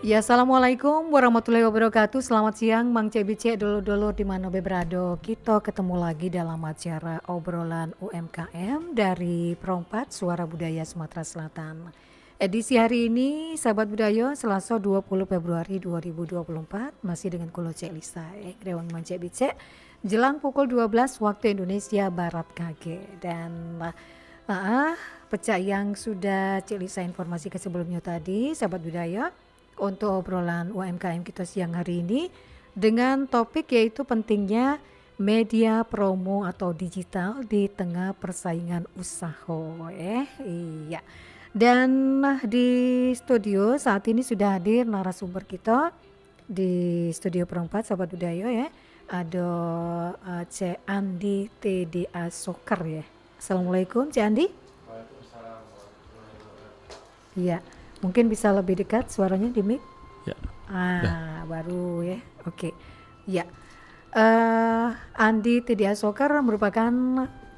Ya, Assalamualaikum warahmatullahi wabarakatuh. Selamat siang, Mang Cebice, dulu-dulu di mana beberado. Kita ketemu lagi dalam acara obrolan UMKM dari Perompat Suara Budaya Sumatera Selatan. Edisi hari ini, sahabat budaya, Selasa 20 Februari 2024, masih dengan Kulo Cek Lisa, Rewang Mang Cebice, jelang pukul 12 waktu Indonesia Barat KG. Dan pecah yang sudah Cek Lisa informasi ke sebelumnya tadi, sahabat budaya, untuk obrolan UMKM kita siang hari ini dengan topik yaitu pentingnya media promo atau digital di tengah persaingan usaha. Iya. Dan di studio saat ini sudah hadir narasumber kita di studio Perempat sahabat budaya ya. Ada Cek Andi TDA Soccer ya. Assalamualaikum Cek Andi. Waalaikumsalam warahmatullahi wabarakatuh. Iya. Mungkin bisa lebih dekat suaranya di mic. Ya. Baru ya. Oke. Ya. Andi TDA Soccer merupakan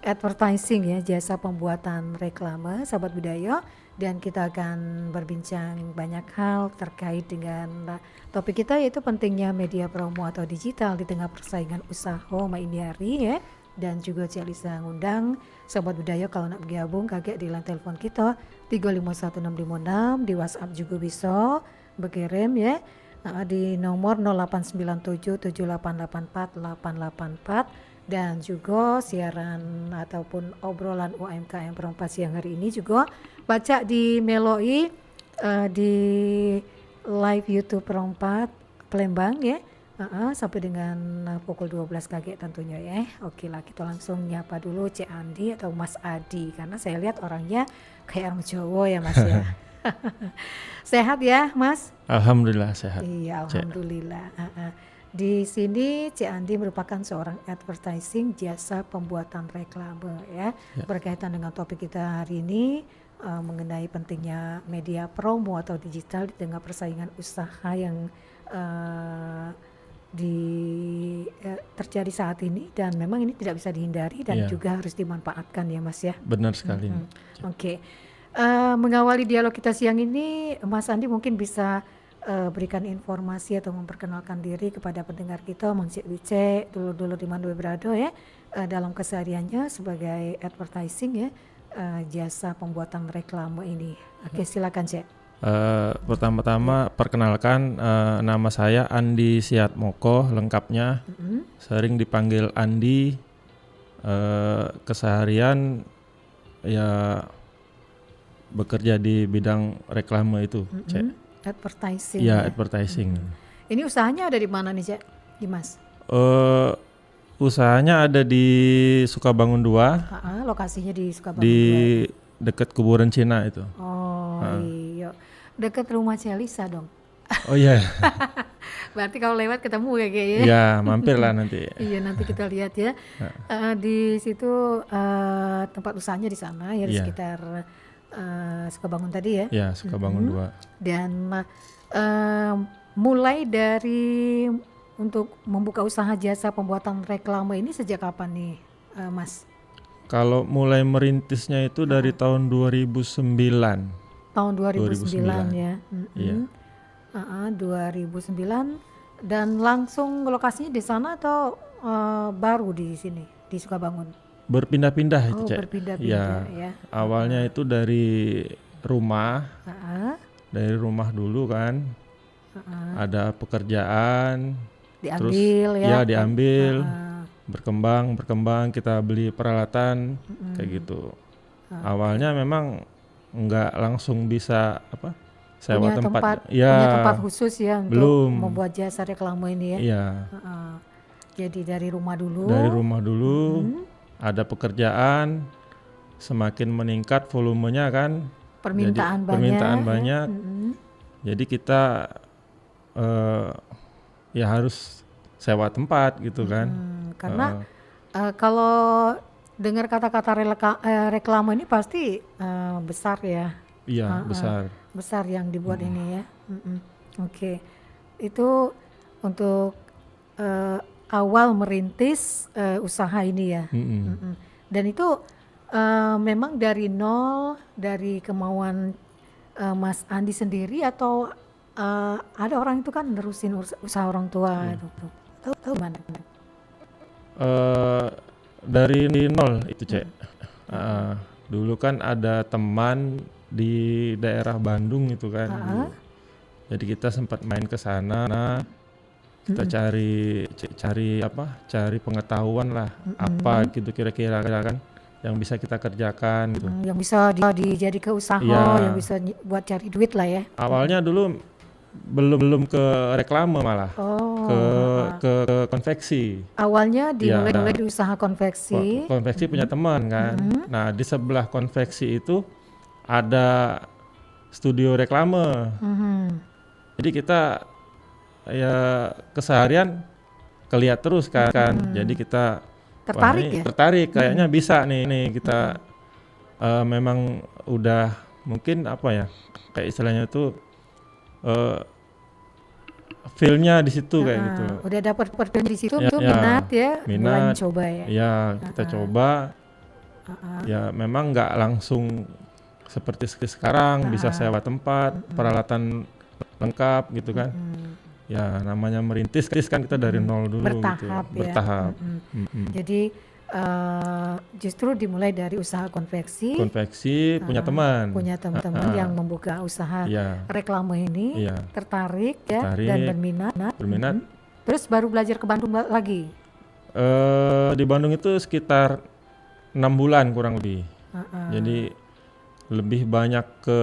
advertising ya, jasa pembuatan reklame sahabat budaya, dan kita akan berbincang banyak hal terkait dengan topik kita yaitu pentingnya media promo atau digital di tengah persaingan usaha ini hari ya. Dan juga Cek Lisa ngundang sahabat budaya kalau nak bergabung kakek di line telepon kita 351656, di WhatsApp juga bisa berkirim ya di nomor 08977884 dan juga siaran ataupun obrolan UMKM Perempat siang hari ini juga baca di Meloi di live YouTube Perempat Palembang ya. Sampai dengan pukul 12 kakek tentunya ya. Oke lah, kita langsung nyapa dulu Cek Andi atau Mas Adi karena saya lihat orangnya kayak orang Jawa ya Mas ya. Sehat ya Mas? Alhamdulillah sehat. Iya, alhamdulillah. Di sini Cek Andi merupakan seorang advertising jasa pembuatan reklame ya. Berkaitan dengan topik kita hari ini mengenai pentingnya media promo atau digital di tengah persaingan usaha yang terjadi saat ini, dan memang ini tidak bisa dihindari dan juga harus dimanfaatkan ya Mas ya. Benar sekali. Oke. Mengawali dialog kita siang ini, Mas Andi mungkin bisa berikan informasi atau memperkenalkan diri kepada pendengar kita, Mang Cek Bice, dulu-dulu di mana berada ya, dalam kesehariannya sebagai advertising ya, jasa pembuatan reklame ini. Oke, silakan Cek. Pertama-tama perkenalkan, nama saya Andi Siatmoko lengkapnya, sering dipanggil Andi. Keseharian ya bekerja di bidang reklame itu, Cek. Advertising. Ya, advertising. Ini usahanya ada di mana nih Cek? Dimas? Usahanya ada di Sukabangun 2. Lokasinya di Sukabangun di 2. dekat kuburan Cina itu. Iya. Dekat rumah Celisa dong. Oh iya. Berarti kalau lewat ketemu ya kayaknya. Ya, mampir lah nanti. Iya, nanti kita lihat ya. Di situ tempat usahanya di sana ya, di sekitar Sukabangun tadi ya. Ya, Sukabangun 2. Dan mulai dari untuk membuka usaha jasa pembuatan reklame ini sejak kapan nih, Mas? Kalau mulai merintisnya itu dari tahun 2009. Tahun 2009 ya. Iya. 2009, dan langsung lokasinya di sana atau baru di sini di Sukabangun? Berpindah-pindah itu, Cek. Berpindah-pindah ya. Awalnya itu dari rumah. Dari rumah dulu kan. Ada pekerjaan. Diambil terus, ya. Diambil. Berkembang kita beli peralatan kayak gitu. Awalnya memang nggak langsung bisa sewa punya tempat. Punya tempat khusus ya untuk belum membuat jasa reklame ini ya. Iya. Jadi dari rumah dulu. Ada pekerjaan, semakin meningkat volumenya kan. Permintaan banyak. Jadi kita ya harus sewa tempat gitu kan. Karena kalau dengar kata-kata reklame ini pasti besar ya. Iya, besar. Besar yang dibuat ini ya. Oke. Itu untuk awal merintis usaha ini ya. Dan itu memang dari nol, dari kemauan Mas Andi sendiri, atau ada orang itu kan nerusin usaha orang tua itu. Tahu gimana? Eh, dari nol itu Cek. Dulu kan ada teman di daerah Bandung itu kan. Dulu. Jadi kita sempat main ke sana. Kita cari pengetahuan lah, apa gitu kira-kira kan yang bisa kita kerjakan gitu. Yang bisa dijadi ke usaha, yang bisa buat cari duit lah ya. Awalnya dulu belum ke reklame malah, ke konveksi. Awalnya dimulai dari usaha konveksi. Konveksi punya teman kan. Nah di sebelah konveksi itu ada studio reklame. Jadi kita ya keseharian kelihat terus kan. Jadi kita tertarik kayaknya bisa nih kita memang udah mungkin apa ya kayak istilahnya itu feel-nya di situ kayak gitu. Udah dapat feel di situ itu minat mulai coba ya. Ya kita coba. Ya memang nggak langsung seperti sekarang bisa sewa tempat, peralatan lengkap gitu kan. Ya namanya merintis kan kita dari nol dulu bertahap gitu. Bertahap. Jadi justru dimulai dari usaha konveksi punya teman yang membuka usaha reklame ini, tertarik dan berminat. Terus baru belajar ke Bandung lagi. Di Bandung itu sekitar 6 bulan kurang lebih. Jadi lebih banyak ke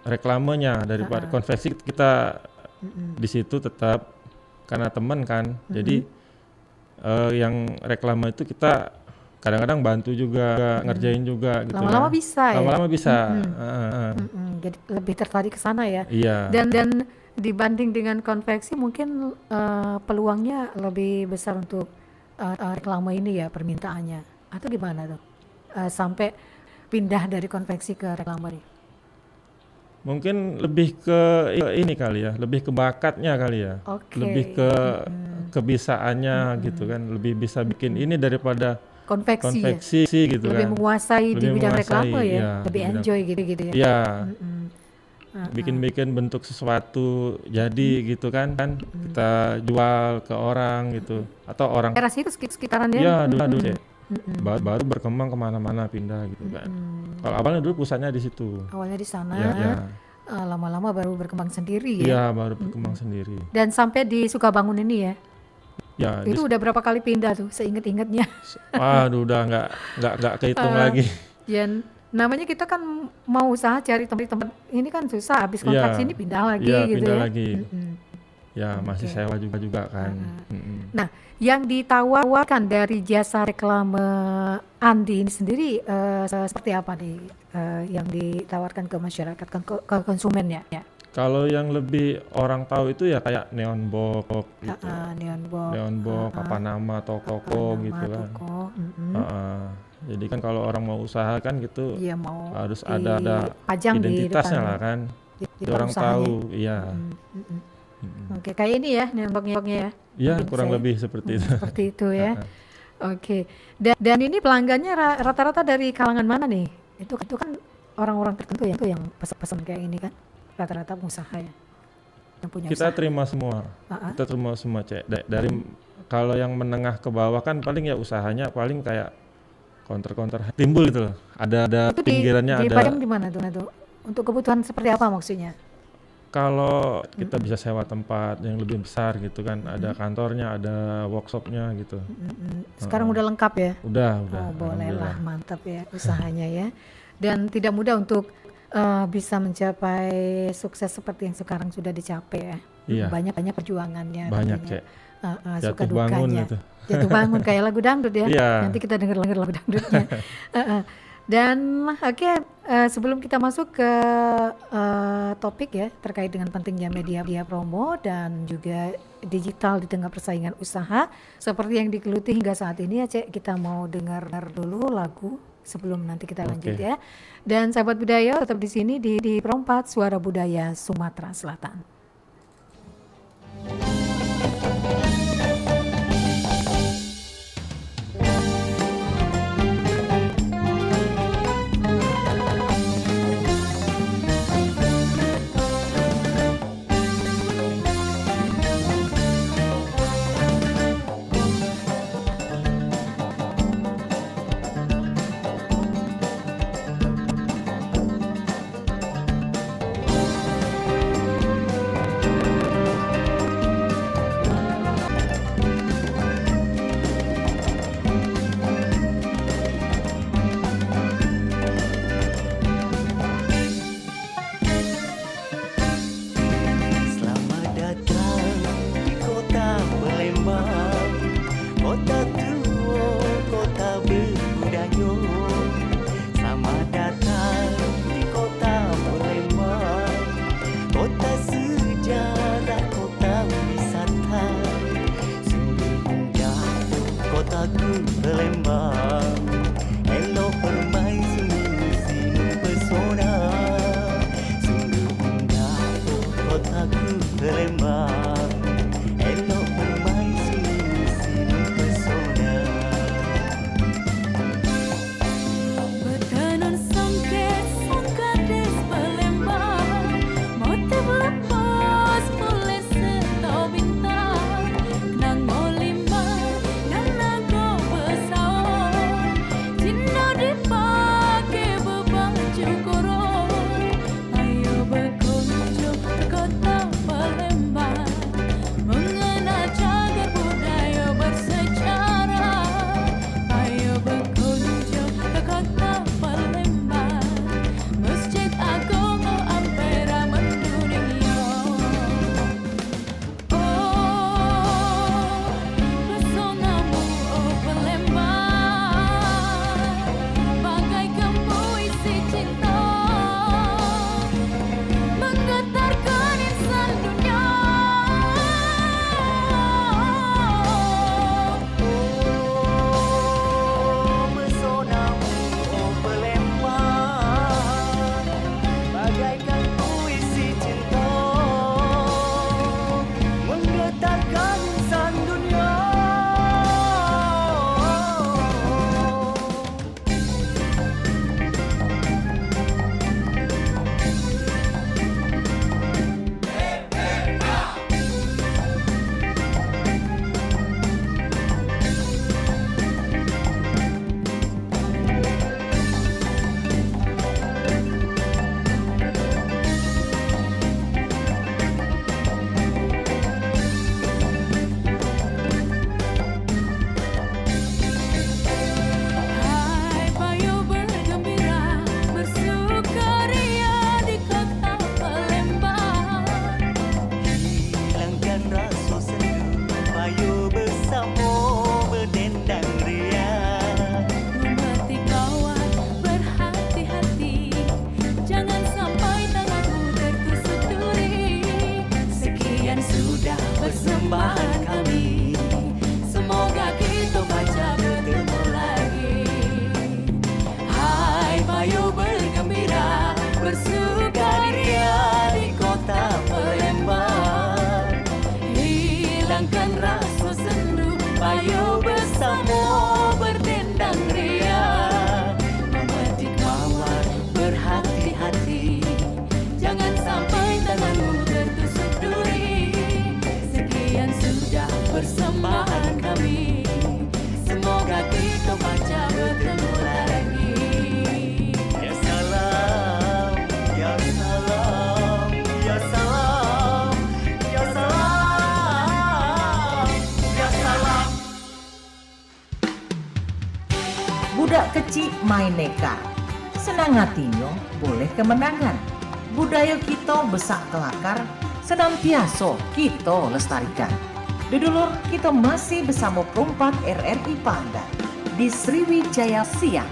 reklamenya daripada konveksi. Kita di situ tetap karena teman kan. Jadi yang reklame itu kita kadang-kadang bantu juga, ngerjain juga gitu. Lama-lama bisa ya. Lama-lama bisa. Jadi lebih tertarik ke sana ya. Iya. Dan dibanding dengan konveksi mungkin peluangnya lebih besar untuk reklame ini ya permintaannya. Atau gimana tuh? Sampai pindah dari konveksi ke reklame nih. Mungkin lebih ke ini kali ya, lebih ke bakatnya kali ya. Lebih ke kebisaannya gitu kan, lebih bisa bikin ini daripada konveksi gitu lebih kan. Menguasai di bidang reklame ya, lebih enjoy gitu ya. Iya. Bikin bentuk sesuatu jadi gitu kan, kita jual ke orang gitu atau orang daerah situ sekitaran dia. Iya, dulu ya. Baru berkembang kemana-mana pindah gitu kan. Kalau awalnya dulu pusatnya di situ. Awalnya di sana. Ya. Lama-lama baru berkembang sendiri ya. Iya, baru berkembang sendiri. Dan sampai di Sukabangun ini ya. Ya. Itu udah berapa kali pindah tuh? Seinget-ingetnya. Waduh, udah nggak kehitung lagi. Ya, namanya kita kan mau usaha cari tempat ini kan susah. Habis kontrak sini pindah lagi gitu pindah ya. lagi. Ya masih sewa juga kan. Nah, yang ditawarkan dari jasa reklame Andi ini sendiri seperti apa nih yang ditawarkan ke masyarakat, ke konsumennya? Ya. Kalau yang lebih orang tahu itu ya kayak neon box gitu. Neon box, apa nama toko gitu kan. Jadi kan kalau orang mau usaha kan gitu harus ada identitasnya lah kan. Di orang tahu, iya. Oke, kayak ini ya neon box-nya ya. Iya, kurang lebih seperti itu. Seperti itu ya. Oke. Dan ini pelanggannya rata-rata dari kalangan mana nih? Itu kan orang-orang tertentu ya yang pesan-pesan kayak ini kan. Rata-rata pengusaha ya. Yang punya kita usaha. terima semua. Kita terima semua, Cek. Dari kalau yang menengah ke bawah kan paling ya usahanya paling kayak counter timbul gitu loh. Ada itu pinggirannya di ada. Padang di mana tuh? Untuk kebutuhan seperti apa maksudnya? Kalau kita bisa sewa tempat yang lebih besar gitu kan, ada kantornya, ada workshopnya gitu. Sekarang udah lengkap ya? Udah. Oh, bolehlah, mantap ya usahanya ya. Dan tidak mudah untuk bisa mencapai sukses seperti yang sekarang sudah dicapai ya. Iya. Banyak perjuangannya. Banyak, Cek. Suka Jatuh bangun dukanya. itu. Jatuh bangun kayak lagu dangdut ya. Iya. Nanti kita denger lagu dangdutnya. Dan sebelum kita masuk ke topik ya terkait dengan pentingnya media promo dan juga digital di tengah persaingan usaha seperti yang digeluti hingga saat ini ya Cek, kita mau dengar dulu lagu sebelum nanti kita lanjut ya. Dan sahabat budaya tetap di sini di Perompat Suara Budaya Sumatera Selatan. Rahayu. Selamat datang di kota Palembang, kota sejarah, kota wisata. Sungguh indah kotaku Palembang, elok permaisuri sinu pesona. Sungguh indah kotaku Palembang, elok permaisuri sinu pesona. Bertenun songket songkades Palembang, motif lepas boleh setau bintang. Nang molimba nang nago besar, Cina dipakai berbaju korong. Ayo berkunjung ke kota Palembang, mengenal cagar budaya bersejarah. Ayo berkunjung ke kota Palembang, Masjid Agung Ampera mendunia. Oh, pesonamu oh Palembang, bagaikan puisi cinta, menggetarkan insan dunia. Pesonamu oh Palembang, bagaikan puisi cinta, menggetarkan insan dunia. Hai payo bergembira, bersukaria di kota Palembang. Hilangkan rasa sendu, payo bersama berdendang ria. Memetik kawan berhati-hati, jangan sampai tanganmu tertusuk duri. Sekian sudah persembahan kami, semoga kita baca bertemu lagi. Hai payo bergembira, bersukaria di kota Palembang. Hilangkan rasa sendu, payo bersama berdendang ria. Memetik mawar berhati-hati, jangan sampai tanganmu tertusuk duri. Sekian sudah persembahan kami, semoga kita baca bertemu lagi. Ya salam, ya salam, ya salam, ya salam, ya salam. Budak kecil main neka, senang hatinya boleh kemenangan. Budaya kita besak kelakar, senantiasa kita lestarikan. Dulur, kita masih bersama perompak RRI Pandan di Sriwijaya Siang.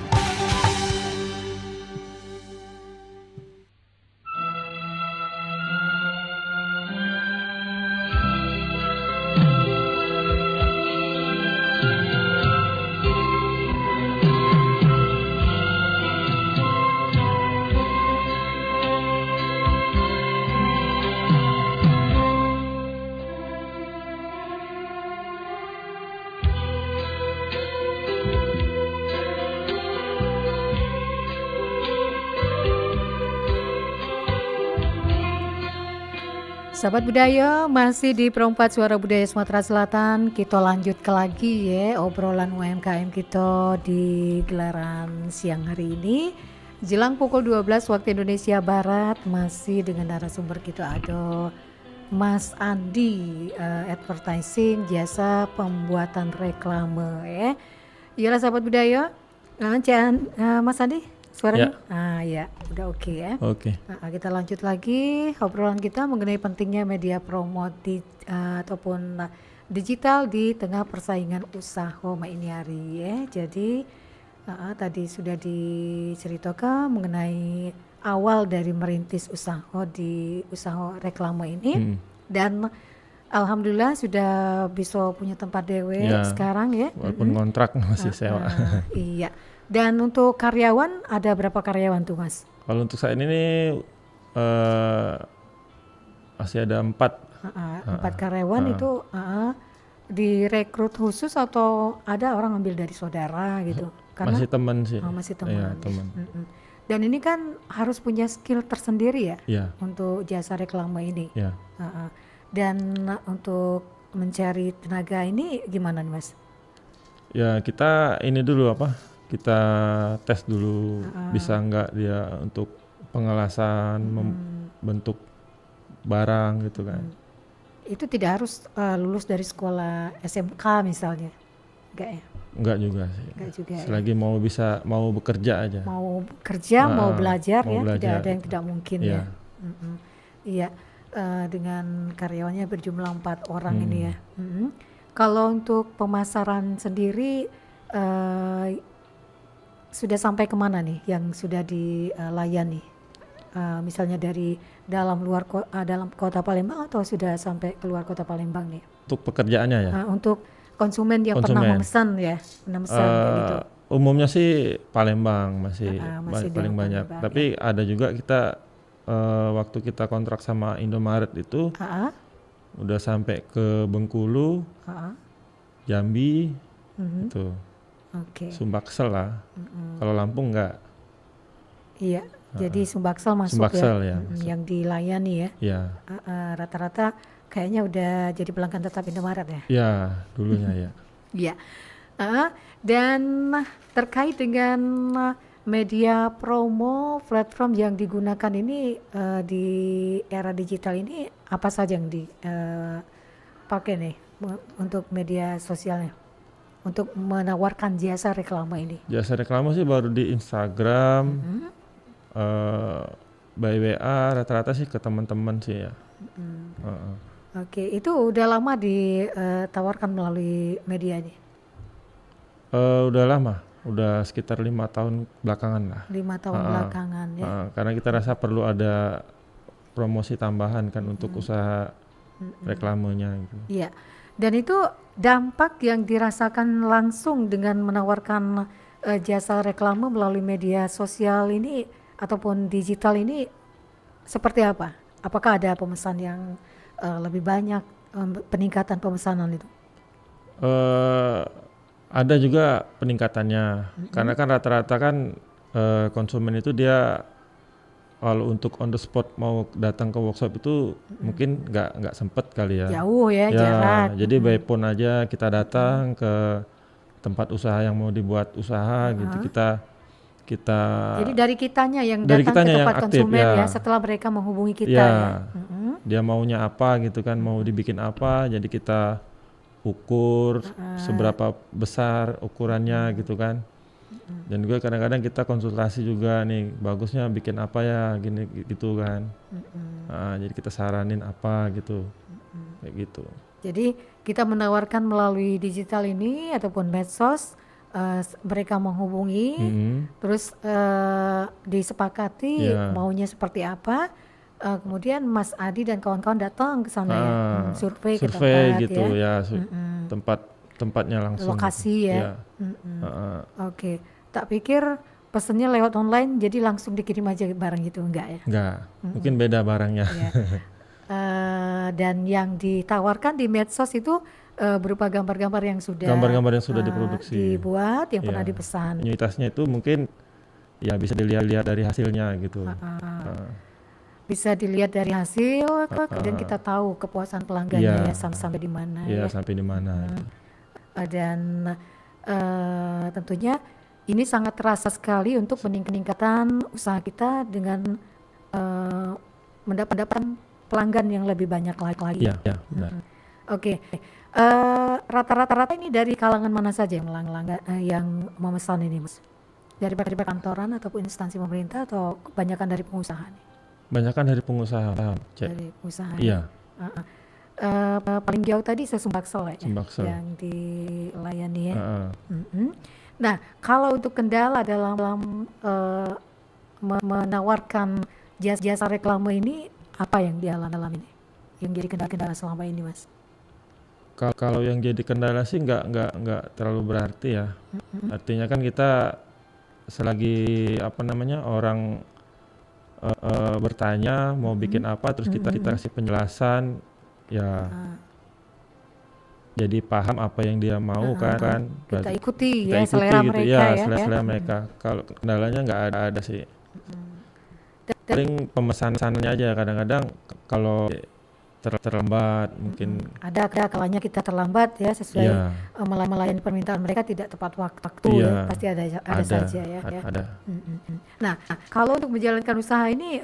Sahabat budaya, masih di Perompak Suara Budaya Sumatera Selatan. Kita lanjut ke lagi ya obrolan UMKM kita di gelaran siang hari ini. Jelang pukul 12 waktu Indonesia Barat, masih dengan narasumber kita ada Mas Andi, advertising, jasa pembuatan reklame ya. Iyalah sahabat budaya, Mas Andi suaranya? Ya, udah oke ya. Oke. Nah, kita lanjut lagi obrolan kita mengenai pentingnya media promosi ataupun digital di tengah persaingan usaha ini hari ya. Jadi Tadi sudah diceritakan mengenai awal dari merintis usaha di usaha reklame ini dan alhamdulillah sudah bisa punya tempat dewe Ya, sekarang ya. walaupun kontrak masih sewa. Iya. Dan untuk karyawan ada berapa karyawan tuh Mas? Kalau untuk saat ini masih ada 4. 4 karyawan itu direkrut khusus atau ada orang ambil dari saudara gitu? Karena Masih teman sih. masih teman. Iya, ya. teman. Dan ini kan harus punya skill tersendiri ya Iya, untuk jasa reklame ini. iya. Dan untuk mencari tenaga ini gimana nih Mas? Ya kita ini dulu kita tes dulu bisa nggak dia untuk pengelasan, membentuk barang gitu kan. Itu tidak harus lulus dari sekolah SMK misalnya, enggak ya? Enggak juga sih. Enggak juga ya. Selagi mau bekerja aja. Mau kerja, mau belajar mau ya, tidak belajar ada yang gitu. tidak mungkin Iya. ya. Iya, dengan karyawannya berjumlah 4 orang ini ya. Kalau untuk pemasaran sendiri sudah sampai kemana nih yang sudah dilayani? Misalnya dari dalam kota Palembang atau sudah sampai keluar kota Palembang nih? Untuk pekerjaannya ya. Untuk konsumen yang pernah memesan ya, kayak gitu. Umumnya sih Palembang masih masih paling dalam banyak. Palembang, Tapi ada juga kita waktu kita kontrak sama Indomaret itu udah sampai ke Bengkulu, Jambi, itu Oke. Sumbaksel lah. Kalau Lampung enggak. Iya, jadi Sumbaksel masuk Sumbaksel ya, yang dilayani ya. Ya, Rata-rata kayaknya udah jadi pelanggan tetap Indomaret ya. ya dulunya ya. Iya. Dan terkait dengan media promo platform yang digunakan ini di era digital ini apa saja yang dipakai nih untuk media sosialnya untuk menawarkan jasa reklame ini? Jasa reklame sih baru di Instagram, by WA rata-rata sih ke teman-teman sih ya. Oke, itu udah lama ditawarkan melalui media ini? Udah lama, udah sekitar 5 tahun belakangan lah. 5 tahun belakangan ya. Karena kita rasa perlu ada promosi tambahan kan untuk usaha reklamenya gitu. Iya. Dan itu dampak yang dirasakan langsung dengan menawarkan jasa reklame melalui media sosial ini ataupun digital ini seperti apa? Apakah ada pemesan yang lebih banyak, peningkatan pemesanan itu? Ada juga peningkatannya, karena kan rata-rata kan konsumen itu dia kalau untuk on the spot mau datang ke workshop itu mungkin nggak sempet kali ya. Jauh ya, jarak. Jadi by phone aja kita datang ke tempat usaha yang mau dibuat usaha gitu, kita Jadi dari kitanya yang dari datang kitanya ke yang tempat aktif, konsumen ya. ya setelah mereka menghubungi kita ya, ya. dia maunya apa gitu kan, mau dibikin apa, jadi kita ukur seberapa besar ukurannya gitu kan. Dan juga kadang-kadang kita konsultasi juga nih, bagusnya bikin apa ya gini gitu kan. Jadi kita saranin apa gitu, kayak gitu. Jadi kita menawarkan melalui digital ini ataupun medsos, mereka menghubungi, terus disepakati maunya seperti apa, kemudian Mas Adi dan kawan-kawan datang ke sana ya, survei ke tempat gitu ya, tempatnya langsung. Lokasi gitu. ya. Oke, tak pikir pesennya lewat online jadi langsung dikirim aja barang gitu, enggak ya? Enggak, mungkin beda barangnya. Ya. Dan yang ditawarkan di medsos itu berupa gambar-gambar yang sudah diproduksi, dibuat, yang pernah dipesan. Penyintasnya itu mungkin ya bisa dilihat dari hasilnya gitu. Bisa dilihat dari hasil, kemudian kita tahu kepuasan pelanggannya ya sampai di mana. Iya, sampai di mana. Dan tentunya ini sangat terasa sekali untuk peningkatan usaha kita dengan mendapatkan pelanggan yang lebih banyak lagi. Iya, benar. Oke. Rata-rata ini dari kalangan mana saja yang memesan ini, Mas? Dari perkantoran ataupun instansi pemerintah atau kebanyakan dari pengusaha nih? Banyakan dari pengusaha, Cek. Dari pengusaha. Iya. Paling jauh tadi Sumbaksel ya, Sumbaksel. yang dilayani ya. Nah, kalau untuk kendala dalam menawarkan jasa reklame ini, apa yang dialami ini? Yang jadi kendala selama ini, Mas? Kalau yang jadi kendala sih nggak terlalu berarti ya. Artinya kan kita selagi apa namanya orang bertanya mau bikin apa, terus kita kasih penjelasan, ya jadi paham apa yang dia mau kan. Kita Berarti ikuti kita ya ikuti selera gitu mereka ya, ya. selera mereka. Kalau kendalanya nggak ada sih. Paling pemesanannya aja kadang-kadang kalau terlambat mungkin. Ada kalanya kita terlambat ya sesuai Iya. melayani permintaan mereka tidak tepat waktu Iya. ya, pasti ada saja ya. Ada. Nah, kalau untuk menjalankan usaha ini,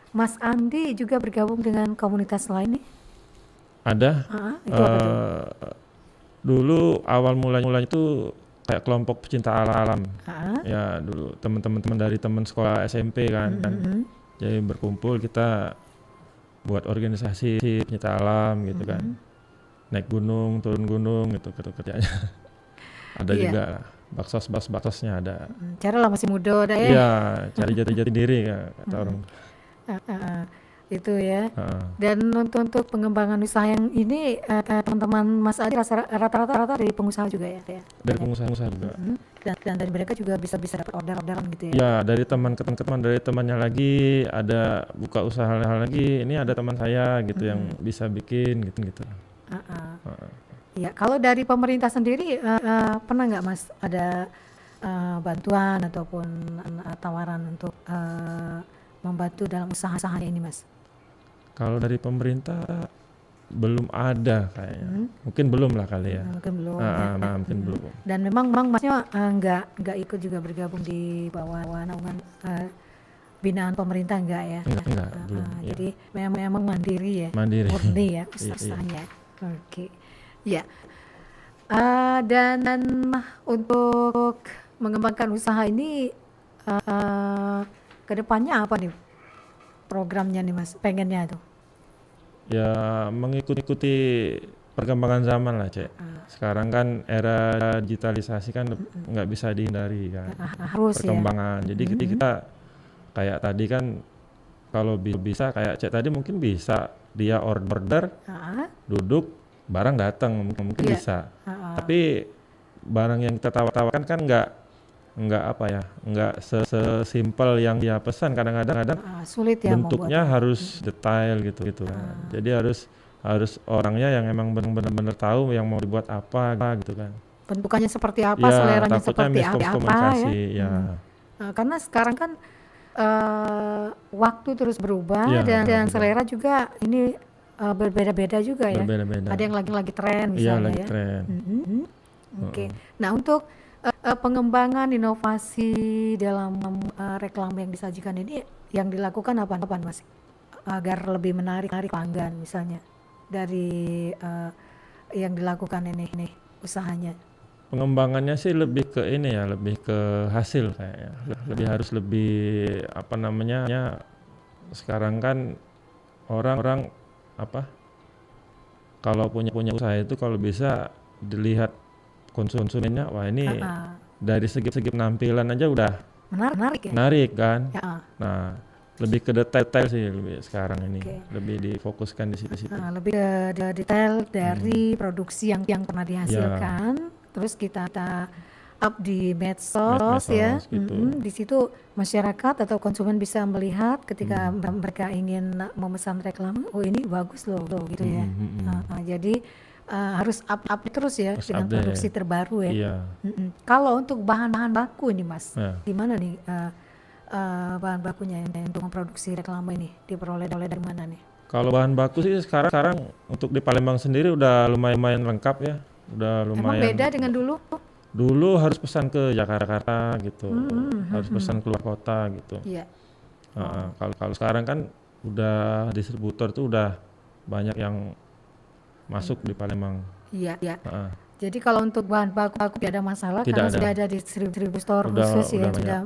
Mas Andi juga bergabung dengan komunitas lain nih? Ada. Itu apa tuh? Dulu awal mulanya itu kayak kelompok pecinta alam. Ah, Ya dulu teman-teman dari teman sekolah SMP kan. Jadi berkumpul kita buat organisasi pecinta alam gitu kan. Naik gunung, turun gunung gitu kerjanya. Ada Iya. juga baksosnya ada. cara lah masih muda dah ya. Iya, cari jati diri kata orang. Itu ya. Heeh. Dan untuk pengembangan usaha yang ini, teman-teman Mas Adi rata-rata dari pengusaha juga ya? Dari pengusaha juga. Dan dari mereka juga bisa dapat orderan gitu ya? Ya, dari teman ke teman, dari temannya lagi ada buka usaha lagi. Ini ada teman saya gitu yang bisa bikin gitu. Ya, kalau dari pemerintah sendiri, pernah nggak Mas ada bantuan ataupun tawaran untuk membantu dalam usaha-usaha ini, Mas? Kalau dari pemerintah belum ada kayaknya. Mungkin belum lah kali ya. Mungkin belum. Ya. Mungkin belum. Dan memang Masnya nggak ikut juga bergabung di bawah naungan binaan pemerintah enggak ya? Enggak, belum. Ya. Jadi memang mandiri ya, Mandiri. murni ya Iya. usahanya. Oke, ya. Dan untuk mengembangkan usaha ini, kedepannya apa nih programnya nih Mas? Pengennya tuh? Ya mengikuti perkembangan zaman lah, Cek. Sekarang kan era digitalisasi kan nggak bisa dihindari kan. Harus ya. Perkembangan. Jadi kita kayak tadi kan kalau bisa kayak Cek tadi mungkin bisa dia order, duduk, barang datang mungkin Iya. bisa. Tapi barang yang kita tawarkan kan nggak apa ya, nggak sesimpel yang dia pesan. Kadang-kadang Sulit ya bentuknya harus detail gitu kan. Jadi harus orangnya yang emang benar-benar tahu yang mau dibuat apa gitu kan. bentukannya seperti apa, Ya, seleranya takutnya seperti apa ya. miskomunikasi ya. Karena sekarang kan waktu terus berubah Iya, dan berubah. selera juga ini berbeda-beda juga ya. Berbeda-beda. Ada yang lagi tren Iya, misalnya lagi ya. tren. Oke. Nah, untuk pengembangan inovasi dalam reklame yang disajikan ini yang dilakukan apa Mas? Agar lebih menarik pelanggan misalnya dari yang dilakukan ini usahanya. Pengembangannya sih lebih ke ini ya, lebih ke hasil kayaknya. Lebih apa namanya? Sekarang kan orang apa? Kalau punya usaha itu kalau bisa dilihat konsumennya, wah ini dari segi penampilan aja udah Menarik ya. menarik kan. Ya, Nah, lebih ke detail sih lebih sekarang ini. Oke. Lebih difokuskan di situ. lebih ke detail dari produksi yang pernah dihasilkan, terus kita up di medsos ya. gitu. Di situ masyarakat atau konsumen bisa melihat ketika mereka ingin memesan reklame, oh ini bagus loh gitu ya. Jadi harus up terus ya Harus dengan update. produksi terbaru ya. Iya. Kalau untuk bahan-bahan baku ini Mas, Ya. gimana nih bahan bakunya yang untuk memproduksi reklame ini diperoleh dari mana nih? Kalau bahan baku sih sekarang untuk di Palembang sendiri udah lumayan lengkap ya. Udah Emang lumayan. beda dengan dulu? Dulu harus pesan ke Jakarta gitu. Harus pesan keluar kota gitu. Iya. Kalau sekarang kan udah distributor tuh udah banyak yang masuk di Palembang. Iya. Jadi kalau untuk bahan baku tidak ada masalah Tidak karena ada. sudah ada distributor Udah- khusus ya, udah sudah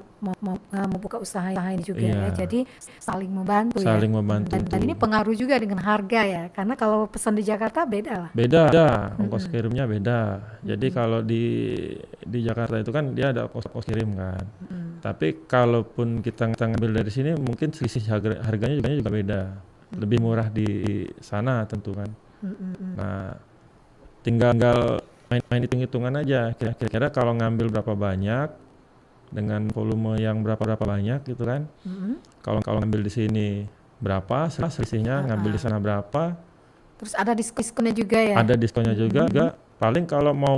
membuka usaha ini juga Iya. ya. Jadi saling membantu Saling ya. membantu Dan tuh. ini pengaruh juga dengan harga ya, karena kalau pesan di Jakarta beda lah. Beda, ongkos kirimnya beda. Jadi kalau di Jakarta itu kan dia ada pos kirim kan. Tapi kalaupun kita ngambil dari sini mungkin selisih harganya juga beda. Lebih murah di sana tentu kan. Nah, tinggal main hitung-hitungan aja. Kira-kira kalau ngambil berapa banyak dengan volume yang berapa banyak gitu kan. Kalau ngambil di sini berapa selisihnya, ngambil di sana berapa. Terus ada diskonnya juga ya. Ada diskonnya juga. Paling kalau mau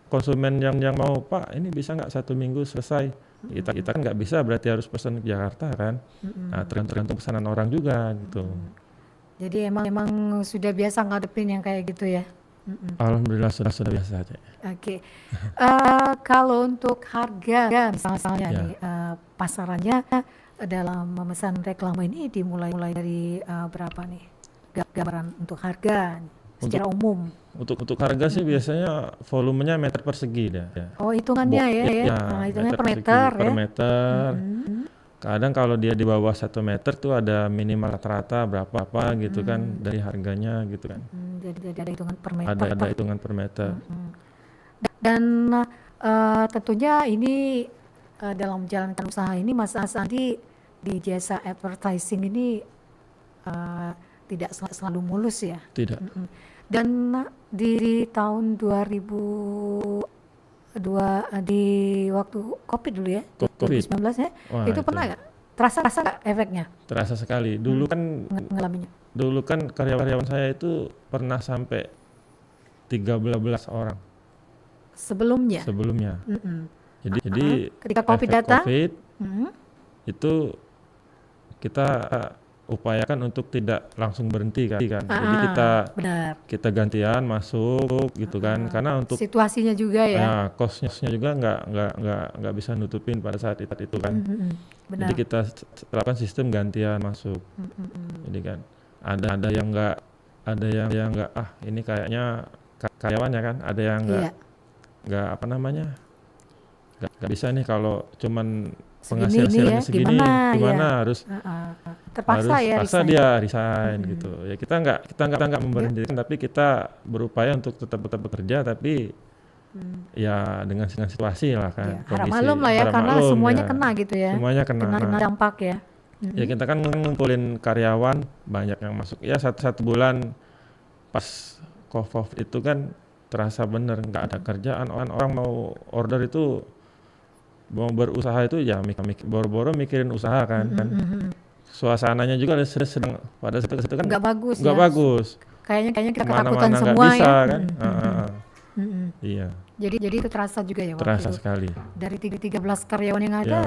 konsumen yang mau, Pak ini bisa nggak 1 minggu selesai, kita kan nggak bisa, berarti harus pesan ke Jakarta kan. Nah, tergantung pesanan orang juga gitu. Jadi emang sudah biasa ngadepin yang kayak gitu ya. Alhamdulillah sudah biasa aja. Oke. Kalau untuk harga misalnya Ya. nih, pasarannya dalam memesan reklame ini dimulai dari berapa nih? Gambaran untuk harga secara umum. Untuk harga sih biasanya volumenya meter persegi dah. Ya. Oh, hitungannya ya. Hitungannya per persegi, meter per ya. meter. Kadang kalau dia di bawah 1 meter tuh ada minimal rata-rata berapa gitu kan dari harganya gitu kan. Jadi ada hitungan per meter. Ada hitungan per meter. Dan tentunya ini dalam menjalankan usaha ini Mas Andi di jasa advertising ini tidak selalu mulus ya. Tidak. Dan di tahun 2002 di waktu COVID dulu ya, Covid. 2019 ya, Wah, itu pernah nggak? Terasa nggak efeknya Terasa sekali. Dulu kan ngalaminnya? karyawan saya itu pernah sampai 13 orang Sebelumnya. sebelumnya. Mm-mm. Jadi Ketika COVID efek datang, COVID mm, itu kita upayakan untuk tidak langsung berhenti kan. Jadi benar. kita gantian masuk gitu kan. Karena untuk Situasinya juga ya. cost-nya juga nggak bisa nutupin pada saat itu kan. Benar. Jadi kita terapkan sistem gantian masuk. Jadi kan ada yang nggak ini kayaknya karyawannya kan, ada yang Iya. nggak apa namanya, nggak bisa nih kalau cuman Segini penghasilannya ya, segini gimana ya? harus Terpaksa ya paksa resign. dia resign gitu ya. Kita nggak memberhentikan, tapi kita berupaya untuk tetap bekerja, tapi ya dengan situasi lah kan. Ya, harap kondisi. malum lah ya, Harap karena maklum, semuanya ya. kena gitu ya. Semuanya kena. Kena dampak ya. Ya kita kan ngumpulin karyawan banyak yang masuk ya, satu bulan pas COVID itu kan terasa bener nggak ada kerjaan, orang mau order itu, mau berusaha itu ya boro-boro mikirin usaha kan. Suasananya juga sedang pada saat itu kan Nggak bagus nggak ya. bagus, Kayaknya kita ketakutan kemana-mana nggak semua bisa ya. kan. Iya, Jadi itu terasa juga ya waktu terasa itu. sekali Dari 13 karyawan yang ada,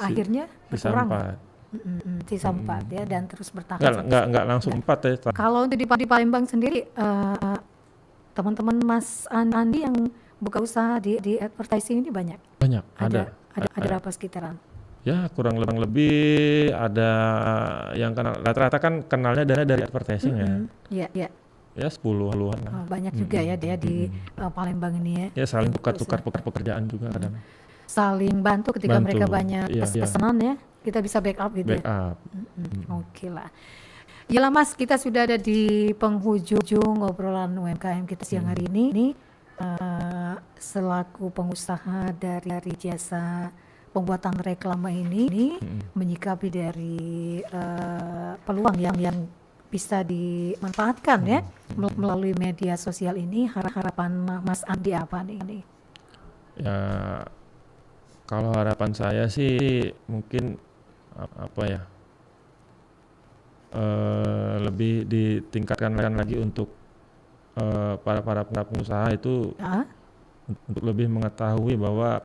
akhirnya bisa berkurang. 4. Sisa 4 ya, dan terus bertahan. nggak langsung 4 ya. Kalau untuk di Palembang sendiri, teman-teman Mas Andi yang buka usaha di advertising ini banyak? Banyak, Ada ada. berapa sekitaran? Ya kurang lebih ada yang kenal, rata-rata kan kenalnya dari advertising Iya, iya. ya 10-an lah. Oh, banyak juga ya dia di Palembang ini ya. Ya saling tukar pekerjaan juga kadang. Saling bantu ketika Bantu, mereka banyak iya. pesanan ya, kita bisa backup gitu ya. Backup. Oke lah. Yalah Mas, kita sudah ada di penghujung obrolan UMKM kita siang hari ini. Selaku pengusaha dari jasa pembuatan reklame ini, menyikapi dari peluang yang bisa dimanfaatkan ya melalui media sosial ini, harapan Mas Andi apa nih? Ya kalau harapan saya sih mungkin apa ya, lebih ditingkatkan lagi untuk para pengusaha itu untuk lebih mengetahui bahwa